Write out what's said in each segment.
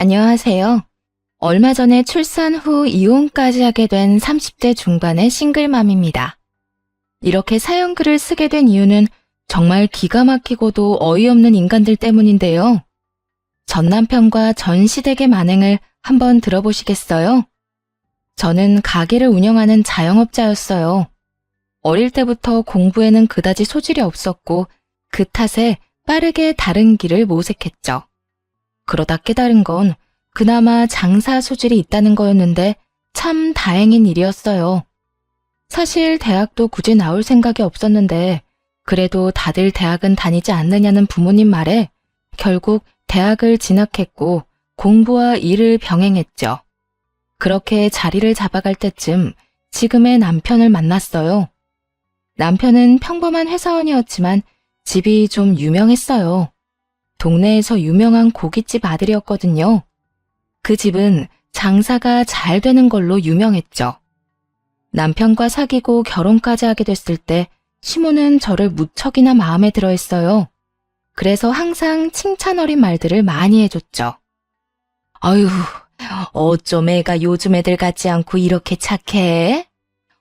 안녕하세요. 얼마 전에 출산 후 이혼까지 하게 된 30대 중반의 싱글맘입니다. 이렇게 사연글을 쓰게 된 이유는 정말 기가 막히고도 어이없는 인간들 때문인데요. 전 남편과 전 시댁의 만행을 한번 들어보시겠어요? 저는 가게를 운영하는 자영업자였어요. 어릴 때부터 공부에는 그다지 소질이 없었고 그 탓에 빠르게 다른 길을 모색했죠. 그러다 깨달은 건 그나마 장사 소질이 있다는 거였는데 참 다행인 일이었어요. 사실 대학도 굳이 나올 생각이 없었는데 그래도 다들 대학은 다니지 않느냐는 부모님 말에 결국 대학을 진학했고 공부와 일을 병행했죠. 그렇게 자리를 잡아갈 때쯤 지금의 남편을 만났어요. 남편은 평범한 회사원이었지만 집이 좀 유명했어요. 동네에서 유명한 고깃집 아들이었거든요. 그 집은 장사가 잘 되는 걸로 유명했죠. 남편과 사귀고 결혼까지 하게 됐을 때 시모는 저를 무척이나 마음에 들어 했어요. 그래서 항상 칭찬 어린 말들을 많이 해줬죠. 아유, 어쩜 애가 요즘 애들 같지 않고 이렇게 착해?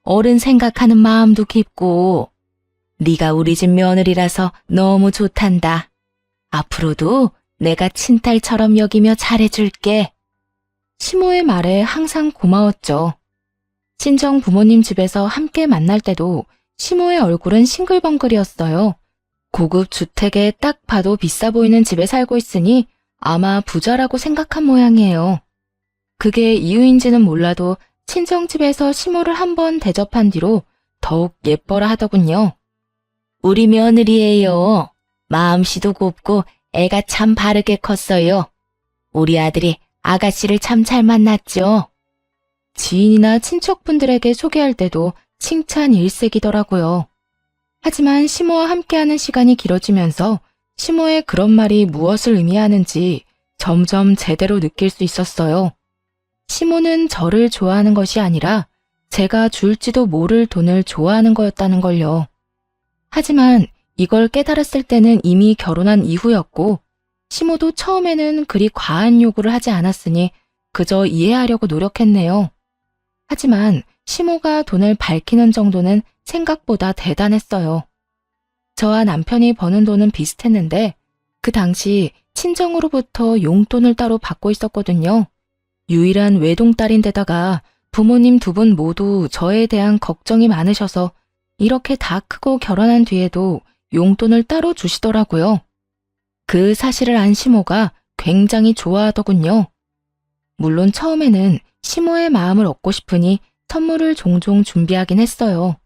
어른 생각하는 마음도 깊고 네가 우리 집 며느리라서 너무 좋단다. 앞으로도 내가 친딸처럼 여기며 잘해줄게. 시모의 말에 항상 고마웠죠. 친정 부모님 집에서 함께 만날 때도 시모의 얼굴은 싱글벙글이었어요. 고급 주택에 딱 봐도 비싸 보이는 집에 살고 있으니 아마 부자라고 생각한 모양이에요. 그게 이유인지는 몰라도 친정집에서 시모를 한번 대접한 뒤로 더욱 예뻐라 하더군요. 우리 며느리예요. 마음씨도 곱고 애가 참 바르게 컸어요. 우리 아들이 아가씨를 참 잘 만났죠. 지인이나 친척분들에게 소개할 때도 칭찬 일색이더라고요. 하지만 시모와 함께하는 시간이 길어지면서 시모의 그런 말이 무엇을 의미하는지 점점 제대로 느낄 수 있었어요. 시모는 저를 좋아하는 것이 아니라 제가 줄지도 모를 돈을 좋아하는 거였다는 걸요. 하지만 이걸 깨달았을 때는 이미 결혼한 이후였고 시모도 처음에는 그리 과한 요구를 하지 않았으니 그저 이해하려고 노력했네요. 하지만 시모가 돈을 밝히는 정도는 생각보다 대단했어요. 저와 남편이 버는 돈은 비슷했는데 그 당시 친정으로부터 용돈을 따로 받고 있었거든요. 유일한 외동딸인데다가 부모님 두 분 모두 저에 대한 걱정이 많으셔서 이렇게 다 크고 결혼한 뒤에도 용돈을 따로 주시더라고요. 그 사실을 안 시모가 굉장히 좋아하더군요. 물론 처음에는 시모의 마음을 얻고 싶으니 선물을 종종 준비하긴 했어요.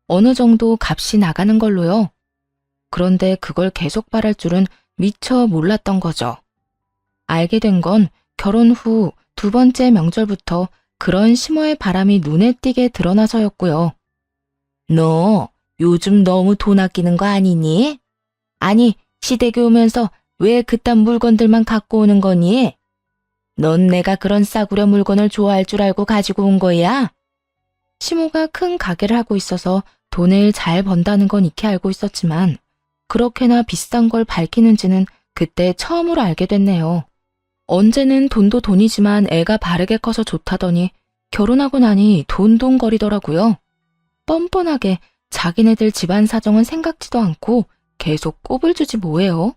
어느 정도 값이 나가는 걸로요. 그런데 그걸 계속 바랄 줄은 미처 몰랐던 거죠. 알게 된 건 결혼 후 두 번째 명절부터 그런 시모의 바람이 눈에 띄게 드러나서였고요. 너 요즘 너무 돈 아끼는 거 아니니? 아니, 시댁에 오면서 왜 그딴 물건들만 갖고 오는 거니? 넌 내가 그런 싸구려 물건을 좋아할 줄 알고 가지고 온 거야? 시모가 큰 가게를 하고 있어서 돈을 잘 번다는 건 익히 알고 있었지만 그렇게나 비싼 걸 밝히는지는 그때 처음으로 알게 됐네요. 언제는 돈도 돈이지만 애가 바르게 커서 좋다더니 결혼하고 나니 돈돈거리더라고요. 뻔뻔하게 자기네들 집안 사정은 생각지도 않고 계속 꼽을 주지 뭐예요.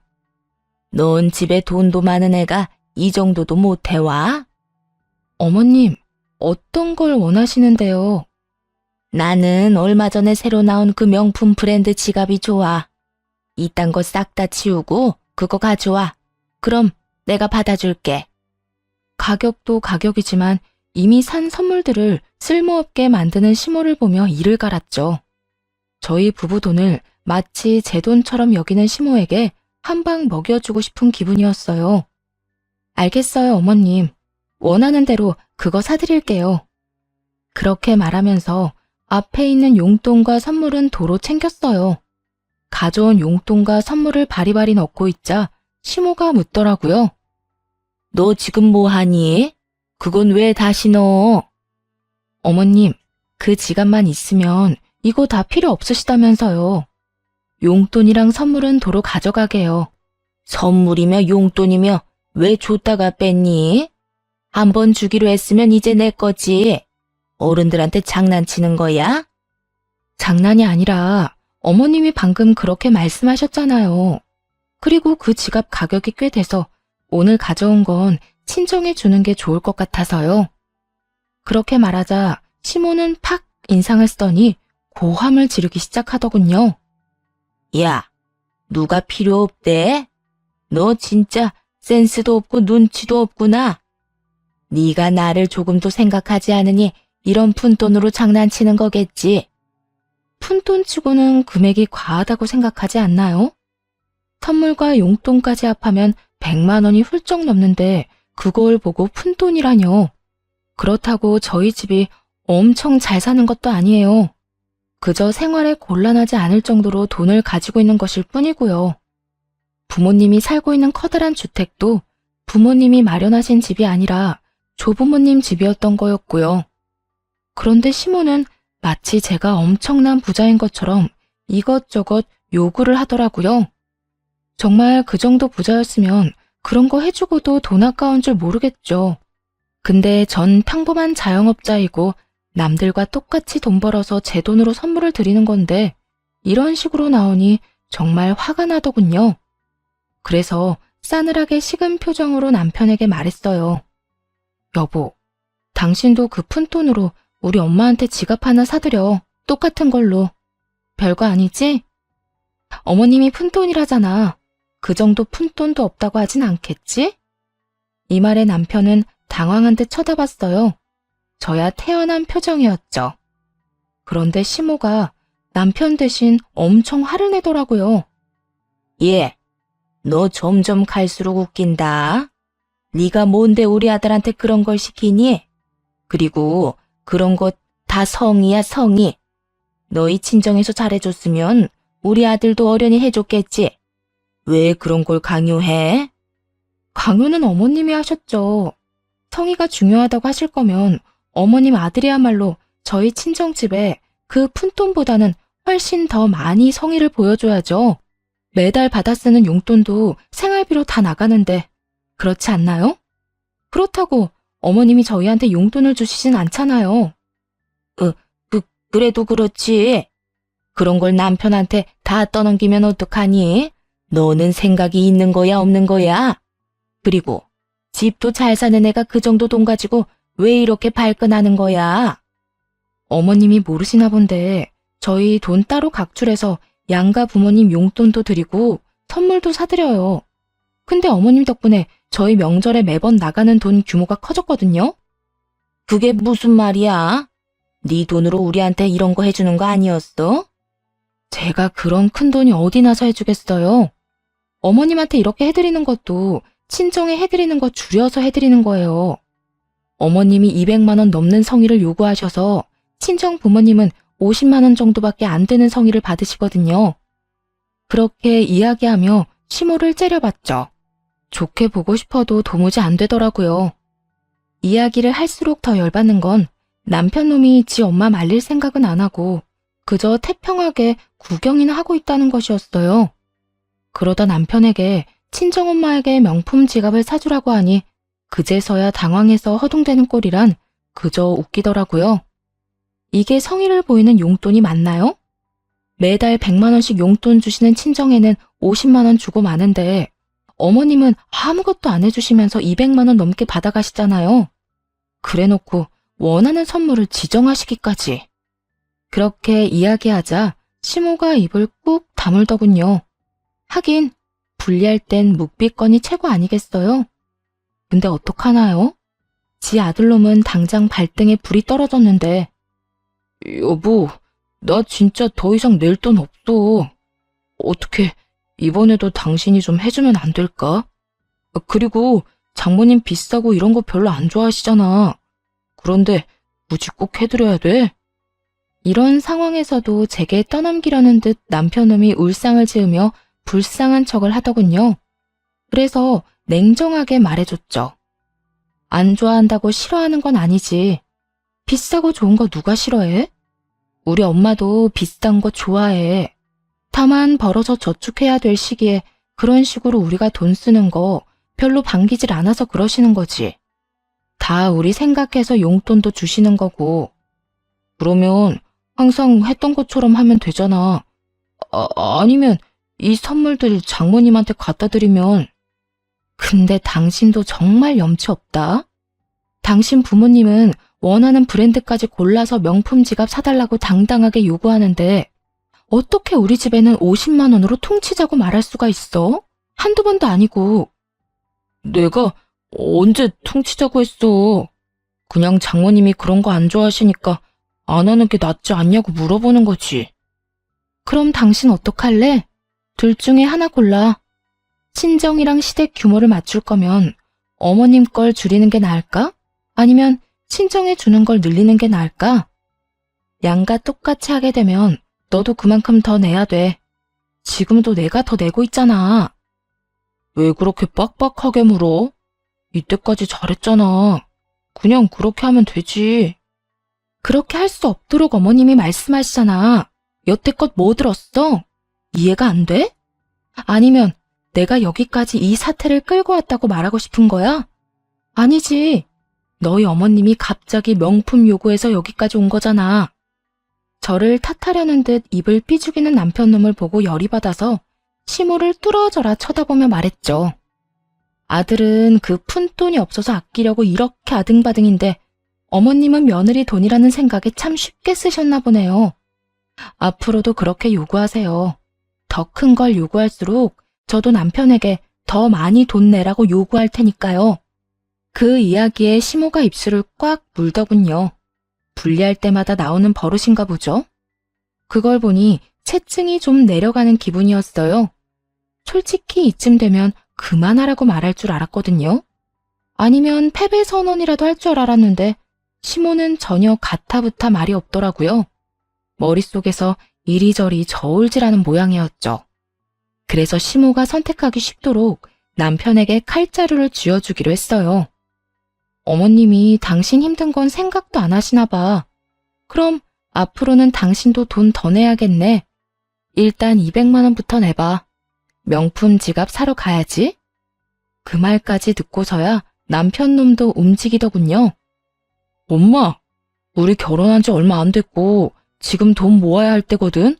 넌 집에 돈도 많은 애가 이 정도도 못 해와? 어머님, 어떤 걸 원하시는데요? 나는 얼마 전에 새로 나온 그 명품 브랜드 지갑이 좋아. 이딴 거 싹 다 치우고 그거 가져와. 그럼 내가 받아줄게. 가격도 가격이지만 이미 산 선물들을 쓸모없게 만드는 시모를 보며 이를 갈았죠. 저희 부부 돈을 마치 제 돈처럼 여기는 시모에게 한 방 먹여주고 싶은 기분이었어요. 알겠어요, 어머님. 원하는 대로 그거 사드릴게요. 그렇게 말하면서 앞에 있는 용돈과 선물은 도로 챙겼어요. 가져온 용돈과 선물을 바리바리 넣고 있자 시모가 묻더라고요. 너 지금 뭐 하니? 그건 왜 다시 넣어? 어머님, 그 지갑만 있으면 이거 다 필요 없으시다면서요. 용돈이랑 선물은 도로 가져가게요. 선물이며 용돈이며 왜 줬다가 뺐니? 한 번 주기로 했으면 이제 내 거지. 어른들한테 장난치는 거야? 장난이 아니라 어머님이 방금 그렇게 말씀하셨잖아요. 그리고 그 지갑 가격이 꽤 돼서 오늘 가져온 건 친정에 주는 게 좋을 것 같아서요. 그렇게 말하자 시모는 팍 인상을 쓰더니 고함을 지르기 시작하더군요. 야, 누가 필요 없대? 너 진짜 센스도 없고 눈치도 없구나. 네가 나를 조금도 생각하지 않으니 이런 푼돈으로 장난치는 거겠지. 푼돈치고는 금액이 과하다고 생각하지 않나요? 선물과 용돈까지 합하면 100만 원이 훌쩍 넘는데 그걸 보고 푼돈이라뇨. 그렇다고 저희 집이 엄청 잘 사는 것도 아니에요. 그저 생활에 곤란하지 않을 정도로 돈을 가지고 있는 것일 뿐이고요. 부모님이 살고 있는 커다란 주택도 부모님이 마련하신 집이 아니라 조부모님 집이었던 거였고요. 그런데 시모는 마치 제가 엄청난 부자인 것처럼 이것저것 요구를 하더라고요. 정말 그 정도 부자였으면 그런 거 해주고도 돈 아까운 줄 모르겠죠. 근데 전 평범한 자영업자이고 남들과 똑같이 돈 벌어서 제 돈으로 선물을 드리는 건데 이런 식으로 나오니 정말 화가 나더군요. 그래서 싸늘하게 식은 표정으로 남편에게 말했어요. 여보, 당신도 그 푼돈으로 우리 엄마한테 지갑 하나 사드려. 똑같은 걸로. 별거 아니지? 어머님이 푼돈이라잖아. 그 정도 푼돈도 없다고 하진 않겠지? 이 말에 남편은 당황한 듯 쳐다봤어요. 저야 태연한 표정이었죠. 그런데 시모가 남편 대신 엄청 화를 내더라고요. 예, 너 점점 갈수록 웃긴다. 네가 뭔데 우리 아들한테 그런 걸 시키니? 그리고 그런 것 다 성의야, 성의. 너희 친정에서 잘해줬으면 우리 아들도 어련히 해줬겠지. 왜 그런 걸 강요해? 강요는 어머님이 하셨죠. 성의가 중요하다고 하실 거면 어머님 아들이야말로 저희 친정집에 그 푼돈보다는 훨씬 더 많이 성의를 보여줘야죠. 매달 받아 쓰는 용돈도 생활비로 다 나가는데 그렇지 않나요? 그렇다고 어머님이 저희한테 용돈을 주시진 않잖아요. 그래도 그렇지. 그런 걸 남편한테 다 떠넘기면 어떡하니? 너는 생각이 있는 거야, 없는 거야? 그리고 집도 잘 사는 애가 그 정도 돈 가지고 왜 이렇게 발끈하는 거야? 어머님이 모르시나 본데 저희 돈 따로 각출해서 양가 부모님 용돈도 드리고 선물도 사드려요. 근데 어머님 덕분에 저희 명절에 매번 나가는 돈 규모가 커졌거든요. 그게 무슨 말이야? 네 돈으로 우리한테 이런 거 해주는 거 아니었어? 제가 그런 큰 돈이 어디 나서 해주겠어요? 어머님한테 이렇게 해드리는 것도 친정에 해드리는 거 줄여서 해드리는 거예요. 어머님이 200만 원 넘는 성의를 요구하셔서 친정 부모님은 50만 원 정도밖에 안 되는 성의를 받으시거든요. 그렇게 이야기하며 시모를 째려봤죠. 좋게 보고 싶어도 도무지 안 되더라고요. 이야기를 할수록 더 열받는 건 남편 놈이 지 엄마 말릴 생각은 안 하고 그저 태평하게 구경이나 하고 있다는 것이었어요. 그러다 남편에게 친정엄마에게 명품 지갑을 사주라고 하니 그제서야 당황해서 허둥대는 꼴이란 그저 웃기더라고요. 이게 성의를 보이는 용돈이 맞나요? 매달 100만 원씩 용돈 주시는 친정에는 50만 원 주고 마는데 어머님은 아무것도 안 해주시면서 200만 원 넘게 받아가시잖아요. 그래놓고 원하는 선물을 지정하시기까지. 그렇게 이야기하자 시모가 입을 꾹 다물더군요. 하긴 분리할 땐 묵비권이 최고 아니겠어요? 근데 어떡하나요? 지 아들놈은 당장 발등에 불이 떨어졌는데 여보, 나 진짜 더 이상 낼 돈 없어. 어떻게 이번에도 당신이 좀 해주면 안 될까? 그리고 장모님 비싸고 이런 거 별로 안 좋아하시잖아. 그런데 굳이 꼭 해드려야 돼? 이런 상황에서도 제게 떠넘기려는 듯 남편놈이 울상을 지으며 불쌍한 척을 하더군요. 그래서 냉정하게 말해줬죠. 안 좋아한다고 싫어하는 건 아니지. 비싸고 좋은 거 누가 싫어해? 우리 엄마도 비싼 거 좋아해. 다만 벌어서 저축해야 될 시기에 그런 식으로 우리가 돈 쓰는 거 별로 반기질 않아서 그러시는 거지. 다 우리 생각해서 용돈도 주시는 거고. 그러면 항상 했던 것처럼 하면 되잖아. 아니면 이 선물들 장모님한테 갖다 드리면. 근데 당신도 정말 염치 없다. 당신 부모님은 원하는 브랜드까지 골라서 명품 지갑 사달라고 당당하게 요구하는데 어떻게 우리 집에는 50만 원으로 퉁치자고 말할 수가 있어? 한두 번도 아니고. 내가 언제 퉁치자고 했어? 그냥 장모님이 그런 거 안 좋아하시니까 안 하는 게 낫지 않냐고 물어보는 거지. 그럼 당신 어떡할래? 둘 중에 하나 골라. 친정이랑 시댁 규모를 맞출 거면 어머님 걸 줄이는 게 나을까? 아니면 친정에 주는 걸 늘리는 게 나을까? 양가 똑같이 하게 되면 너도 그만큼 더 내야 돼. 지금도 내가 더 내고 있잖아. 왜 그렇게 빡빡하게 물어? 이때까지 잘했잖아. 그냥 그렇게 하면 되지. 그렇게 할 수 없도록 어머님이 말씀하시잖아. 여태껏 뭐 들었어? 이해가 안 돼? 아니면 내가 여기까지 이 사태를 끌고 왔다고 말하고 싶은 거야? 아니지. 너희 어머님이 갑자기 명품 요구해서 여기까지 온 거잖아. 저를 탓하려는 듯 입을 삐죽이는 남편놈을 보고 열이 받아서 시모를 뚫어져라 쳐다보며 말했죠. 아들은 그 푼돈이 없어서 아끼려고 이렇게 아등바등인데 어머님은 며느리 돈이라는 생각에 참 쉽게 쓰셨나 보네요. 앞으로도 그렇게 요구하세요. 더 큰 걸 요구할수록 저도 남편에게 더 많이 돈 내라고 요구할 테니까요. 그 이야기에 시모가 입술을 꽉 물더군요. 분리할 때마다 나오는 버릇인가 보죠. 그걸 보니 체증이 좀 내려가는 기분이었어요. 솔직히 이쯤 되면 그만하라고 말할 줄 알았거든요. 아니면 패배 선언이라도 할 줄 알았는데 시모는 전혀 가타부타 말이 없더라고요. 머릿속에서 이리저리 저울질하는 모양이었죠. 그래서 시모가 선택하기 쉽도록 남편에게 칼자루를 쥐어주기로 했어요. 어머님이 당신 힘든 건 생각도 안 하시나 봐. 그럼 앞으로는 당신도 돈 더 내야겠네. 일단 200만 원부터 내봐. 명품 지갑 사러 가야지. 그 말까지 듣고서야 남편 놈도 움직이더군요. 엄마, 우리 결혼한 지 얼마 안 됐고 지금 돈 모아야 할 때거든?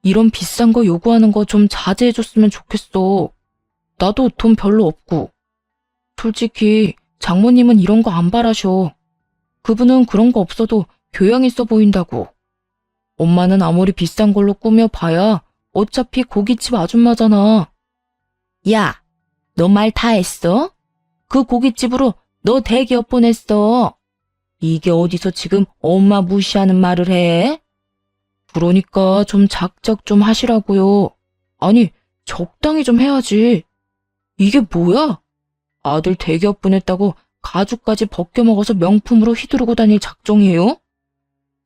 이런 비싼 거 요구하는 거 좀 자제해줬으면 좋겠어. 나도 돈 별로 없고. 솔직히 장모님은 이런 거 안 바라셔. 그분은 그런 거 없어도 교양 있어 보인다고. 엄마는 아무리 비싼 걸로 꾸며봐야 어차피 고깃집 아줌마잖아. 야, 너 말 다 했어? 그 고깃집으로 너 대기업 보냈어. 이게 어디서 지금 엄마 무시하는 말을 해? 그러니까 좀 작작 좀 하시라고요. 아니, 적당히 좀 해야지. 이게 뭐야? 아들 대기업 보냈다고 가죽까지 벗겨먹어서 명품으로 휘두르고 다닐 작정이에요?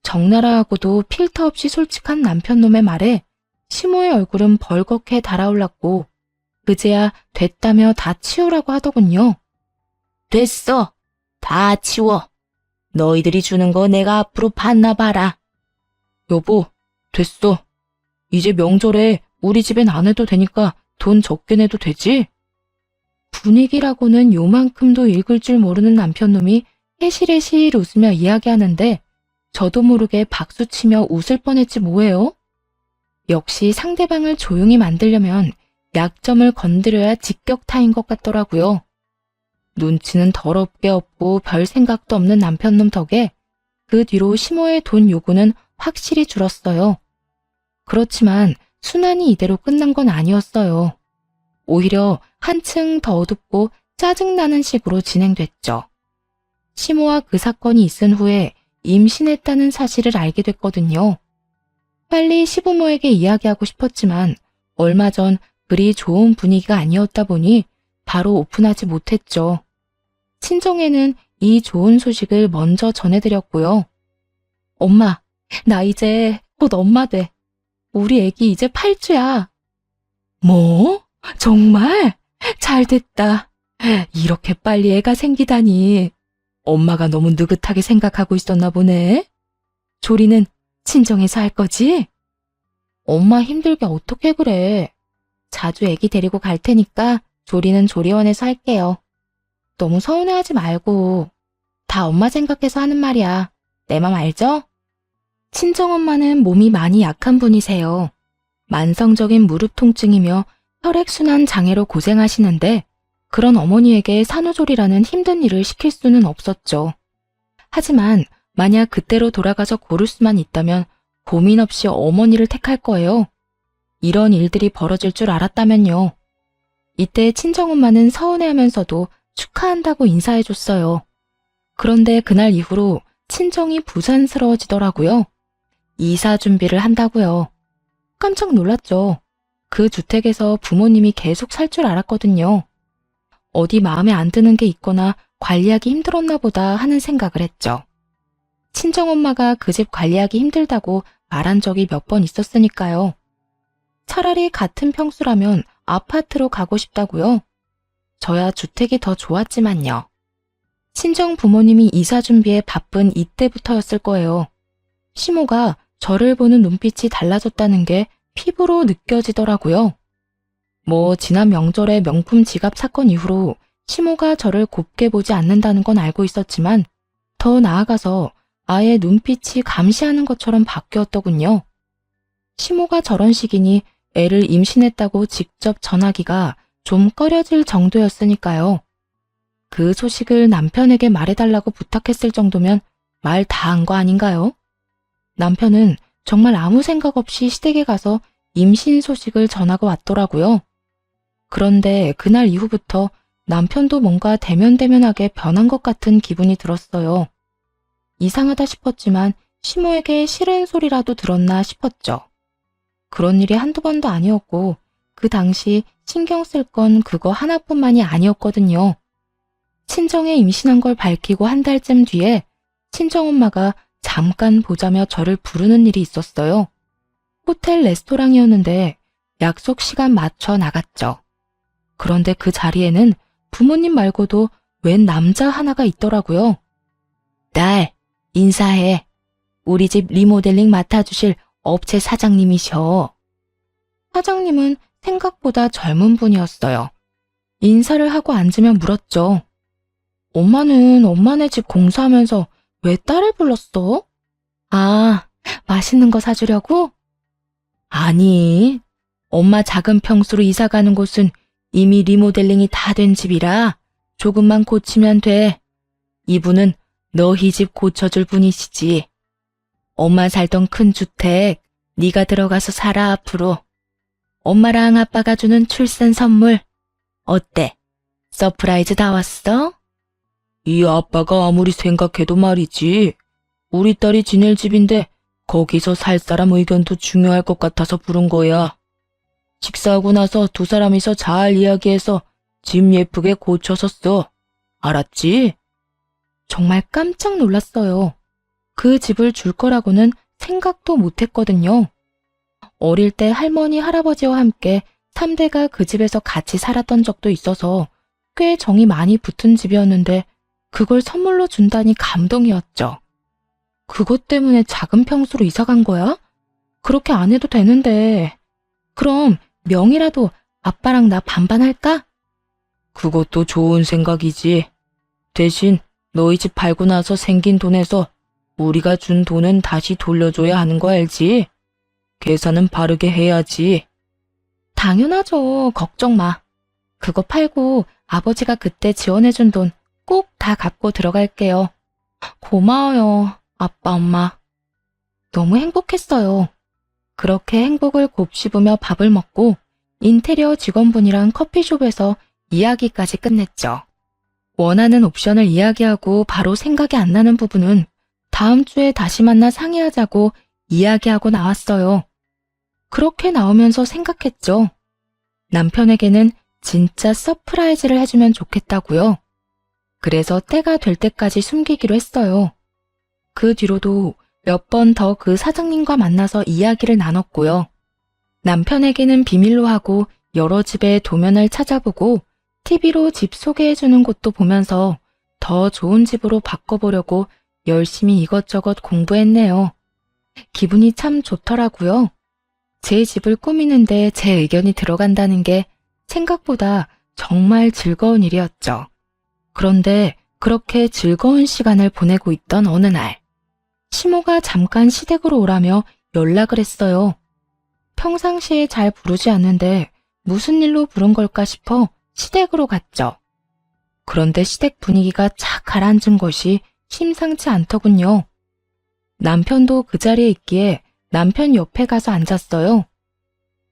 적나라하고도 필터 없이 솔직한 남편놈의 말에 시모의 얼굴은 벌겋게 달아올랐고 그제야 됐다며 다 치우라고 하더군요. 됐어. 다 치워. 너희들이 주는 거 내가 앞으로 받나 봐라. 여보, 됐어. 이제 명절에 우리 집엔 안 해도 되니까 돈 적게 내도 되지? 분위기라고는 요만큼도 읽을 줄 모르는 남편놈이 해실해실 웃으며 이야기하는데 저도 모르게 박수치며 웃을 뻔했지 뭐예요? 역시 상대방을 조용히 만들려면 약점을 건드려야 직격타인 것 같더라고요. 눈치는 더럽게 없고 별 생각도 없는 남편놈 덕에 그 뒤로 시모의 돈 요구는 확실히 줄었어요. 그렇지만 순환이 이대로 끝난 건 아니었어요. 오히려 한층 더 어둡고 짜증나는 식으로 진행됐죠. 시모와 그 사건이 있은 후에 임신했다는 사실을 알게 됐거든요. 빨리 시부모에게 이야기하고 싶었지만 얼마 전 그리 좋은 분위기가 아니었다 보니 바로 오픈하지 못했죠. 친정에는 이 좋은 소식을 먼저 전해드렸고요. 엄마, 나 이제 곧 엄마 돼. 우리 애기 이제 8주야. 뭐? 정말? 잘 됐다. 이렇게 빨리 애가 생기다니. 엄마가 너무 느긋하게 생각하고 있었나 보네. 조리는 친정에서 할 거지? 엄마 힘들게 어떻게 그래. 자주 애기 데리고 갈 테니까 조리는 조리원에서 할게요. 너무 서운해하지 말고. 다 엄마 생각해서 하는 말이야. 내 맘 알죠? 친정엄마는 몸이 많이 약한 분이세요. 만성적인 무릎 통증이며 혈액순환 장애로 고생하시는데 그런 어머니에게 산후조리라는 힘든 일을 시킬 수는 없었죠. 하지만 만약 그때로 돌아가서 고를 수만 있다면 고민 없이 어머니를 택할 거예요. 이런 일들이 벌어질 줄 알았다면요. 이때 친정엄마는 서운해하면서도 축하한다고 인사해줬어요. 그런데 그날 이후로 친정이 부산스러워지더라고요. 이사 준비를 한다고요. 깜짝 놀랐죠. 그 주택에서 부모님이 계속 살 줄 알았거든요. 어디 마음에 안 드는 게 있거나 관리하기 힘들었나 보다 하는 생각을 했죠. 친정엄마가 그 집 관리하기 힘들다고 말한 적이 몇 번 있었으니까요. 차라리 같은 평수라면 아파트로 가고 싶다고요. 저야 주택이 더 좋았지만요. 친정 부모님이 이사 준비에 바쁜 이때부터였을 거예요. 시모가 저를 보는 눈빛이 달라졌다는 게 피부로 느껴지더라고요. 지난 명절에 명품 지갑 사건 이후로 시모가 저를 곱게 보지 않는다는 건 알고 있었지만 더 나아가서 아예 눈빛이 감시하는 것처럼 바뀌었더군요. 시모가 저런 식이니 애를 임신했다고 직접 전하기가 좀 꺼려질 정도였으니까요. 그 소식을 남편에게 말해달라고 부탁했을 정도면 말 다 한 거 아닌가요? 남편은 정말 아무 생각 없이 시댁에 가서 임신 소식을 전하고 왔더라고요. 그런데 그날 이후부터 남편도 뭔가 대면대면하게 변한 것 같은 기분이 들었어요. 이상하다 싶었지만 시모에게 싫은 소리라도 들었나 싶었죠. 그런 일이 한두 번도 아니었고 그 당시 신경 쓸 건 그거 하나뿐만이 아니었거든요. 친정에 임신한 걸 밝히고 한 달쯤 뒤에 친정엄마가 잠깐 보자며 저를 부르는 일이 있었어요. 호텔 레스토랑이었는데 약속 시간 맞춰 나갔죠. 그런데 그 자리에는 부모님 말고도 웬 남자 하나가 있더라고요. 딸, 인사해. 우리 집 리모델링 맡아주실 업체 사장님이셔. 사장님은 생각보다 젊은 분이었어요. 인사를 하고 앉으며 물었죠. 엄마는 엄마네 집 공사하면서 왜 딸을 불렀어? 아, 맛있는 거 사주려고? 아니, 엄마 작은 평수로 이사 가는 곳은 이미 리모델링이 다 된 집이라 조금만 고치면 돼. 이분은 너희 집 고쳐줄 분이시지. 엄마 살던 큰 주택 네가 들어가서 살아 앞으로. 엄마랑 아빠가 주는 출산 선물. 어때? 서프라이즈 다 왔어? 이 아빠가 아무리 생각해도 말이지. 우리 딸이 지낼 집인데 거기서 살 사람 의견도 중요할 것 같아서 부른 거야. 식사하고 나서 두 사람이서 잘 이야기해서 집 예쁘게 고쳐서 써. 알았지? 정말 깜짝 놀랐어요. 그 집을 줄 거라고는 생각도 못했거든요. 어릴 때 할머니, 할아버지와 함께 3대가 그 집에서 같이 살았던 적도 있어서 꽤 정이 많이 붙은 집이었는데 그걸 선물로 준다니 감동이었죠. 그것 때문에 작은 평수로 이사 간 거야? 그렇게 안 해도 되는데. 그럼 명이라도 아빠랑 나 반반할까? 그것도 좋은 생각이지. 대신 너희 집 팔고 나서 생긴 돈에서 우리가 준 돈은 다시 돌려줘야 하는 거 알지? 계산은 바르게 해야지. 당연하죠. 걱정 마. 그거 팔고 아버지가 그때 지원해준 돈 꼭 다 갚고 들어갈게요. 고마워요, 아빠, 엄마. 너무 행복했어요. 그렇게 행복을 곱씹으며 밥을 먹고 인테리어 직원분이랑 커피숍에서 이야기까지 끝냈죠. 원하는 옵션을 이야기하고 바로 생각이 안 나는 부분은 다음 주에 다시 만나 상의하자고 이야기하고 나왔어요. 그렇게 나오면서 생각했죠. 남편에게는 진짜 서프라이즈를 해주면 좋겠다고요. 그래서 때가 될 때까지 숨기기로 했어요. 그 뒤로도 몇 번 더 그 사장님과 만나서 이야기를 나눴고요. 남편에게는 비밀로 하고 여러 집의 도면을 찾아보고 TV로 집 소개해주는 곳도 보면서 더 좋은 집으로 바꿔보려고 열심히 이것저것 공부했네요. 기분이 참 좋더라고요. 제 집을 꾸미는데 제 의견이 들어간다는 게 생각보다 정말 즐거운 일이었죠. 그런데 그렇게 즐거운 시간을 보내고 있던 어느 날, 시모가 잠깐 시댁으로 오라며 연락을 했어요. 평상시에 잘 부르지 않는데 무슨 일로 부른 걸까 싶어 시댁으로 갔죠. 그런데 시댁 분위기가 착 가라앉은 것이 심상치 않더군요. 남편도 그 자리에 있기에 남편 옆에 가서 앉았어요.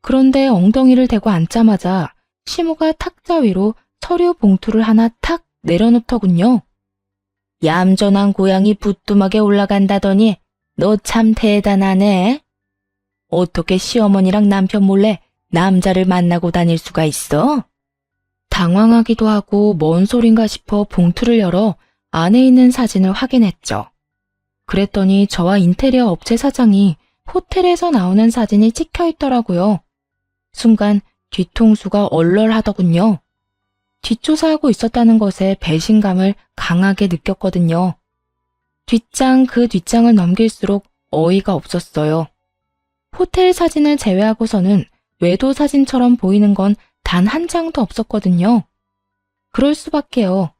그런데 엉덩이를 대고 앉자마자 시모가 탁자 위로 서류 봉투를 하나 탁 내려놓더군요. 얌전한 고양이 부뚜막에 올라간다더니 너 참 대단하네. 어떻게 시어머니랑 남편 몰래 남자를 만나고 다닐 수가 있어? 당황하기도 하고 뭔 소린가 싶어 봉투를 열어 안에 있는 사진을 확인했죠. 그랬더니 저와 인테리어 업체 사장이 호텔에서 나오는 사진이 찍혀 있더라고요. 순간 뒤통수가 얼얼하더군요. 뒷조사하고 있었다는 것에 배신감을 강하게 느꼈거든요. 뒷장 그 뒷장을 넘길수록 어이가 없었어요. 호텔 사진을 제외하고서는 외도 사진처럼 보이는 건 단 한 장도 없었거든요. 그럴 수밖에요.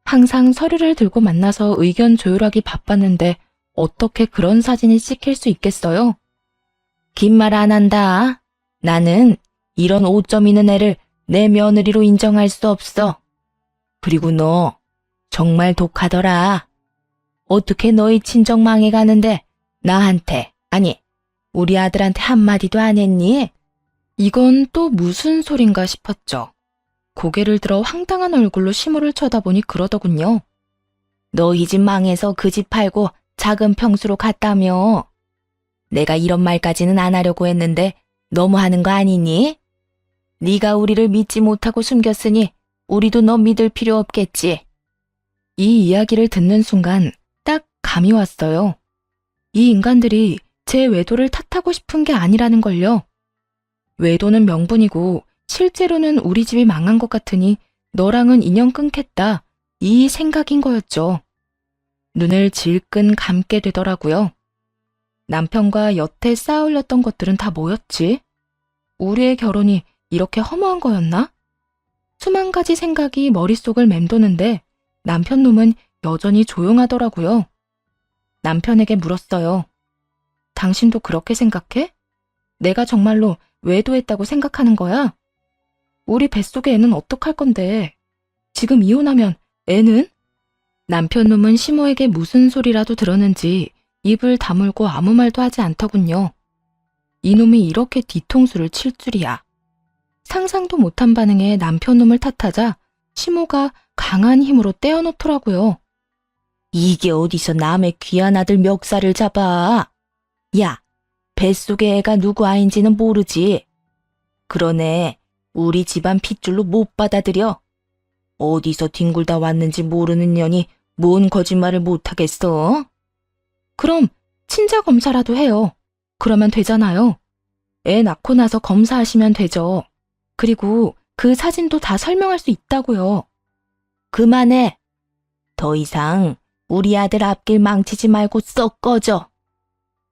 항상 서류를 들고 만나서 의견 조율하기 바빴는데 어떻게 그런 사진이 찍힐 수 있겠어요? 긴 말 안 한다. 나는 이런 오점 있는 애를 내 며느리로 인정할 수 없어. 그리고 너 정말 독하더라. 어떻게 너희 친정 망해가는데 나한테, 아니 우리 아들한테 한마디도 안 했니? 이건 또 무슨 소린가 싶었죠. 고개를 들어 황당한 얼굴로 시모를 쳐다보니 그러더군요. 너희 집 망해서 그 집 팔고 작은 평수로 갔다며. 내가 이런 말까지는 안 하려고 했는데 너무하는 거 아니니? 네가 우리를 믿지 못하고 숨겼으니 우리도 너 믿을 필요 없겠지. 이 이야기를 듣는 순간 딱 감이 왔어요. 이 인간들이 제 외도를 탓하고 싶은 게 아니라는 걸요. 외도는 명분이고 실제로는 우리 집이 망한 것 같으니 너랑은 인연 끊겠다. 이 생각인 거였죠. 눈을 질끈 감게 되더라고요. 남편과 여태 쌓아올렸던 것들은 다 뭐였지? 우리의 결혼이 이렇게 허무한 거였나? 수만 가지 생각이 머릿속을 맴도는데 남편 놈은 여전히 조용하더라고요. 남편에게 물었어요. 당신도 그렇게 생각해? 내가 정말로 외도했다고 생각하는 거야? 우리 뱃속의 애는 어떡할 건데? 지금 이혼하면 애는? 남편 놈은 시모에게 무슨 소리라도 들었는지 입을 다물고 아무 말도 하지 않더군요. 이놈이 이렇게 뒤통수를 칠 줄이야. 상상도 못한 반응에 남편 놈을 탓하자 시모가 강한 힘으로 떼어놓더라고요. 이게 어디서 남의 귀한 아들 멱살을 잡아? 야, 뱃속의 애가 누구 아인지는 모르지. 그러네, 우리 집안 핏줄로 못 받아들여. 어디서 뒹굴다 왔는지 모르는 년이 뭔 거짓말을 못하겠어? 그럼 친자 검사라도 해요. 그러면 되잖아요. 애 낳고 나서 검사하시면 되죠. 그리고 그 사진도 다 설명할 수 있다고요. 그만해. 더 이상 우리 아들 앞길 망치지 말고 썩 꺼져.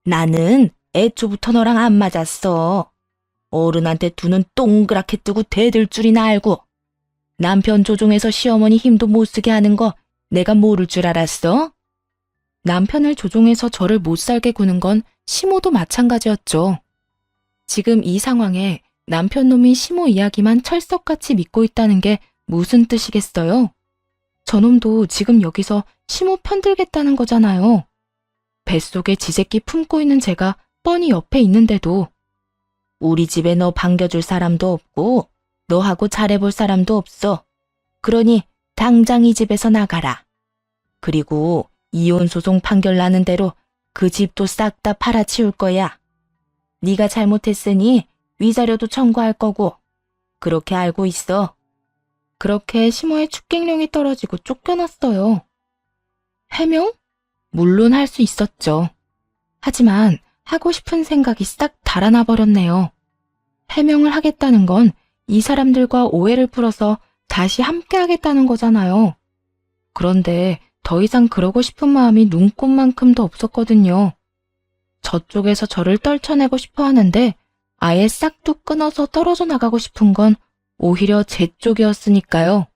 나는 애초부터 너랑 안 맞았어. 어른한테 두 눈 동그랗게 뜨고 대들 줄이나 알고. 남편 조종해서 시어머니 힘도 못 쓰게 하는 거 내가 모를 줄 알았어? 남편을 조종해서 저를 못 살게 구는 건 시모도 마찬가지였죠. 지금 이 상황에 남편 놈이 시모 이야기만 철석같이 믿고 있다는 게 무슨 뜻이겠어요? 저놈도 지금 여기서 시모 편들겠다는 거잖아요. 뱃속에 지새끼 품고 있는 제가 뻔히 옆에 있는데도 우리 집에 너 반겨줄 사람도 없고 너하고 잘해볼 사람도 없어. 그러니 당장 이 집에서 나가라. 그리고 이혼 소송 판결 나는 대로 그 집도 싹 다 팔아치울 거야. 네가 잘못했으니 위자료도 청구할 거고. 그렇게 알고 있어. 그렇게 시모의 축객령이 떨어지고 쫓겨났어요. 해명? 물론 할 수 있었죠. 하지만 하고 싶은 생각이 싹 달아나 버렸네요. 해명을 하겠다는 건 이 사람들과 오해를 풀어서 다시 함께 하겠다는 거잖아요. 그런데 더 이상 그러고 싶은 마음이 눈꽃만큼도 없었거든요. 저쪽에서 저를 떨쳐내고 싶어 하는데 아예 싹둑 끊어서 떨어져 나가고 싶은 건 오히려 제 쪽이었으니까요.